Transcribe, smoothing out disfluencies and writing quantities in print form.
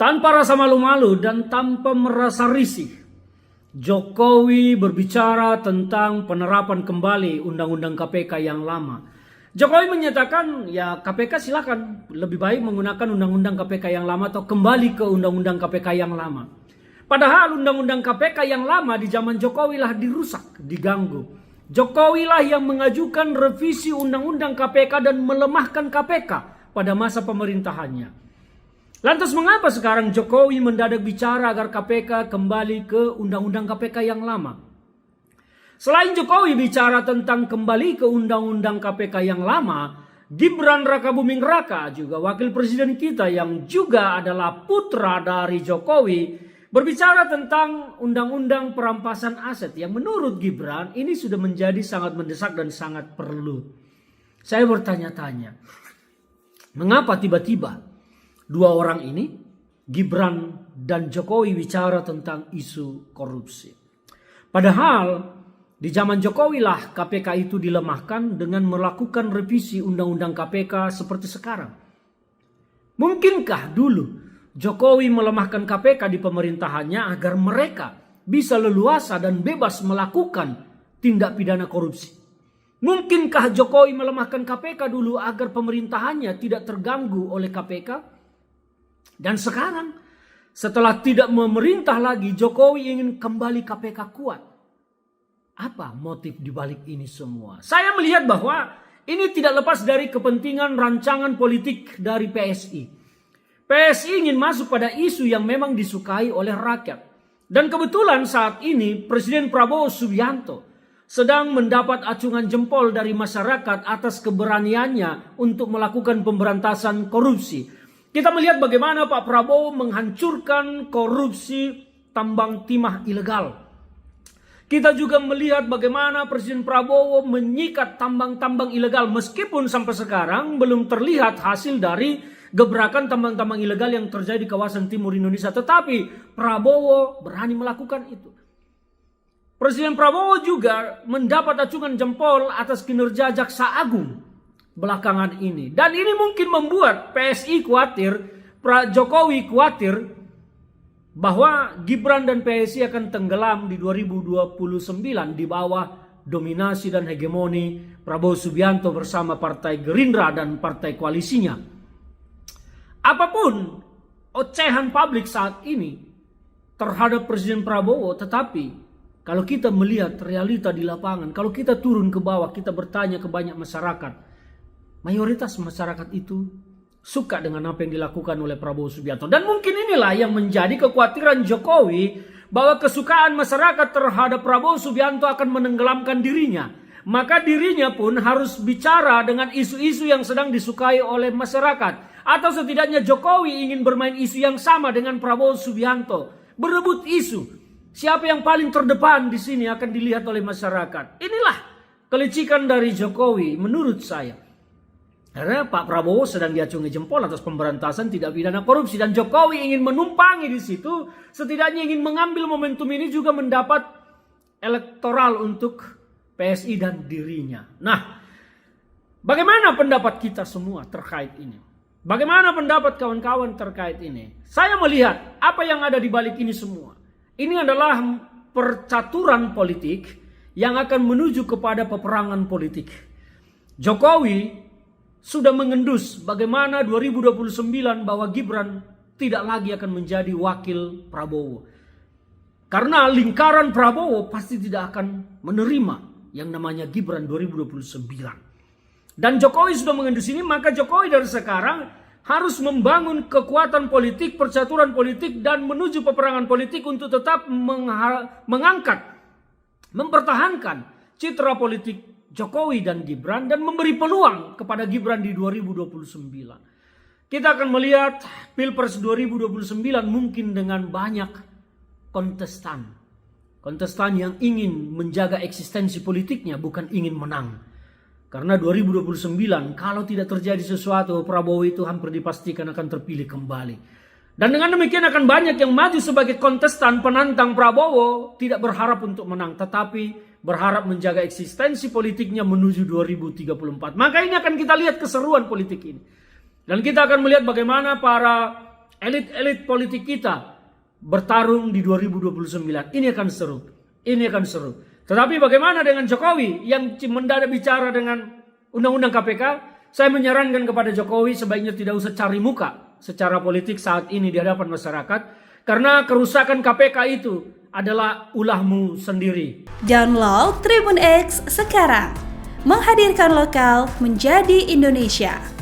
Tanpa rasa malu-malu dan tanpa merasa risih, Jokowi berbicara tentang penerapan kembali Undang-Undang KPK yang lama. Jokowi menyatakan ya KPK silakan, lebih baik menggunakan Undang-Undang KPK yang lama atau kembali ke Undang-Undang KPK yang lama. Padahal Undang-Undang KPK yang lama di zaman Jokowi lah dirusak, diganggu. Jokowi lah yang mengajukan revisi Undang-Undang KPK dan melemahkan KPK pada masa pemerintahannya. Lantas mengapa sekarang Jokowi mendadak bicara agar KPK kembali ke Undang-Undang KPK yang lama? Selain Jokowi bicara tentang kembali ke Undang-Undang KPK yang lama, Gibran Rakabuming Raka, juga wakil presiden kita yang juga adalah putra dari Jokowi, berbicara tentang Undang-Undang Perampasan Aset yang menurut Gibran ini sudah menjadi sangat mendesak dan sangat perlu. Saya bertanya-tanya, mengapa tiba-tiba dua orang ini, Gibran dan Jokowi, bicara tentang isu korupsi? Padahal di zaman Jokowi lah KPK itu dilemahkan dengan melakukan revisi Undang-Undang KPK seperti sekarang. Mungkinkah dulu Jokowi melemahkan KPK di pemerintahannya agar mereka bisa leluasa dan bebas melakukan tindak pidana korupsi? Mungkinkah Jokowi melemahkan KPK dulu agar pemerintahannya tidak terganggu oleh KPK? Dan sekarang setelah tidak memerintah lagi, Jokowi ingin kembali KPK kuat. Apa motif dibalik ini semua? Saya melihat bahwa ini tidak lepas dari kepentingan rancangan politik dari PSI. PSI ingin masuk pada isu yang memang disukai oleh rakyat. Dan kebetulan saat ini Presiden Prabowo Subianto sedang mendapat acungan jempol dari masyarakat atas keberaniannya untuk melakukan pemberantasan korupsi. Kita melihat bagaimana Pak Prabowo menghancurkan korupsi tambang timah ilegal. Kita juga melihat bagaimana Presiden Prabowo menyikat tambang-tambang ilegal meskipun sampai sekarang belum terlihat hasil dari gebrakan tambang-tambang ilegal yang terjadi di kawasan timur Indonesia. Tetapi Prabowo berani melakukan itu. Presiden Prabowo juga mendapat acungan jempol atas kinerja Jaksa Agung belakangan ini. Dan ini mungkin membuat PSI khawatir, Jokowi khawatir bahwa Gibran dan PSI akan tenggelam di 2029 di bawah dominasi dan hegemoni Prabowo Subianto bersama Partai Gerindra dan partai koalisinya. Apapun ocehan publik saat ini terhadap Presiden Prabowo, tetapi kalau kita melihat realita di lapangan, kalau kita turun ke bawah, kita bertanya ke banyak masyarakat, mayoritas masyarakat itu suka dengan apa yang dilakukan oleh Prabowo Subianto. Dan mungkin inilah yang menjadi kekhawatiran Jokowi, bahwa kesukaan masyarakat terhadap Prabowo Subianto akan menenggelamkan dirinya. Maka dirinya pun harus bicara dengan isu-isu yang sedang disukai oleh masyarakat. Atau setidaknya Jokowi ingin bermain isu yang sama dengan Prabowo Subianto. Berebut isu. Siapa yang paling terdepan di sini akan dilihat oleh masyarakat. Inilah kelicikan dari Jokowi menurut saya. Karena Pak Prabowo sedang diacungi jempol atas pemberantasan tindak pidana korupsi. Dan Jokowi ingin menumpangi di situ. Setidaknya ingin mengambil momentum ini juga mendapat elektoral untuk PSI dan dirinya. Nah, bagaimana pendapat kita semua terkait ini? Bagaimana pendapat kawan-kawan terkait ini? Saya melihat apa yang ada di balik ini semua. Ini adalah percaturan politik yang akan menuju kepada peperangan politik. Jokowi sudah mengendus bagaimana 2029 bahwa Gibran tidak lagi akan menjadi wakil Prabowo. Karena lingkaran Prabowo pasti tidak akan menerima yang namanya Gibran 2029. Dan Jokowi sudah mengendus ini, maka Jokowi dari sekarang harus membangun kekuatan politik, percaturan politik, dan menuju peperangan politik untuk tetap mengangkat, mempertahankan citra politik Jokowi dan Gibran dan memberi peluang kepada Gibran di 2029. Kita akan melihat Pilpres 2029 mungkin dengan banyak kontestan. Kontestan yang ingin menjaga eksistensi politiknya, bukan ingin menang. Karena 2029 kalau tidak terjadi sesuatu, Prabowo itu hampir dipastikan akan terpilih kembali. Dan dengan demikian akan banyak yang maju sebagai kontestan penantang Prabowo, tidak berharap untuk menang, tetapi berharap menjaga eksistensi politiknya menuju 2034. Maka ini akan kita lihat keseruan politik ini. Dan kita akan melihat bagaimana para elit-elit politik kita bertarung di 2029. Ini akan seru. Ini akan seru. Tetapi bagaimana dengan Jokowi yang mendadak bicara dengan undang-undang KPK? Saya menyarankan kepada Jokowi sebaiknya tidak usah cari muka secara politik saat ini di hadapan masyarakat. Karena kerusakan KPK itu adalah ulahmu sendiri. Download Tribun X sekarang. Menghadirkan lokal menjadi Indonesia.